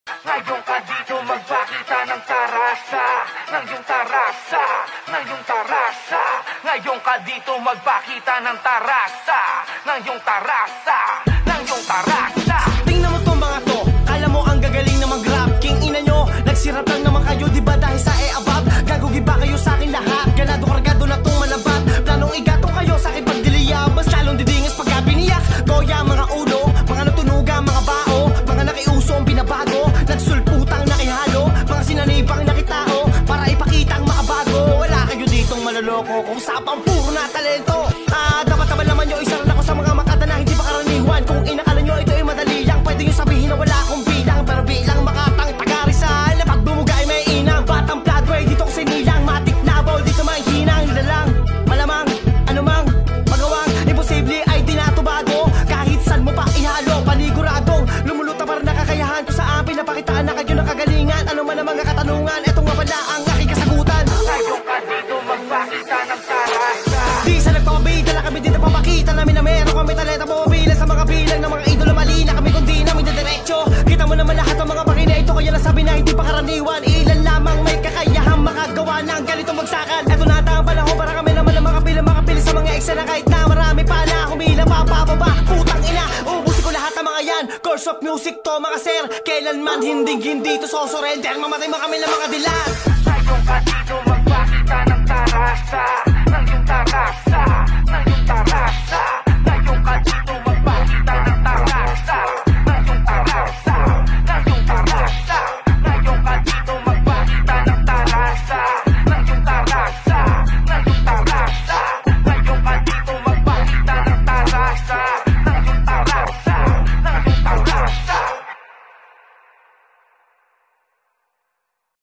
Ngayon ka dito magpakita ng tarasa, ng iyong tarasa, ng iyong tarasa. Ngayon ka dito magpakita ng tarasa, ng iyong tarasa, ng iyong tarasa. Tingnan mo to mga to, kala mo ang gagaling na mag-rap. King ina nyo, nagsirat lang naman kayo, diba dahil sa e-abab? Gagugi ba kayo sa akin lahat? Ganado kargado na tong malabat. Planong igatong kayo sa akin pagdiliyab. Mas lalong didingas pagka biniyak. Goya mga ulo, mga natunuga, mga bao, mga nakiusong binabago, nagsulputang nakihalo, mga sinanibang nakitao, para ipakitang makabago. Wala kayo ditong maloloko kung sapang puro na talento. Dapat naman naman nyo, isa rin ako sa mga makata na hindi pa karaniwan. Kung inakala nyo ito ay madali lang, pwede nyo sabihin na wala akong bilang. Pero bilang makatang taga-Rizal, na pag bumuga ay may inang. Batang Broadway, dito ko sinilang, matik na ball, dito may hinang. Nilalang, malamang, anumang magawang imposible ay di natubago. Kahit san mo pa ihalo, paniguradong lumuluta para nakakayahan ko sa akin. Napakitaan na kayo ng kagalingan. Ano man ang mga katanungan, eto nga pala ang aking kasagutan. Ngayon ka dito magpakita ng tarasa. Di sa nagpapabida na kami dito papakita namin na meron kami talenta bumabilang sa mga bilang ng mga idolo. Mali na kami kundi namin diretso. Kita mo naman lahat ng mga pakina ito, kaya nasabi na hindi pa karaniwan. Ilan lamang may kakayahang makagawa ng ganitong bagsakan. Eto na ang panahon para kami naman ang makapili sa mga eksena. Kahit na marami pa na humila papababa. Putang ina, ubusin ko lahat ng mga yan. Course of music to mga sir, kailanman hindi to sosurrender. Mamatay mga kami ng mga dilat. Ngayon ka dito magpakita ng tarasa, ng iyong tarasa, ng iyong tarasa. Ngayon ka dito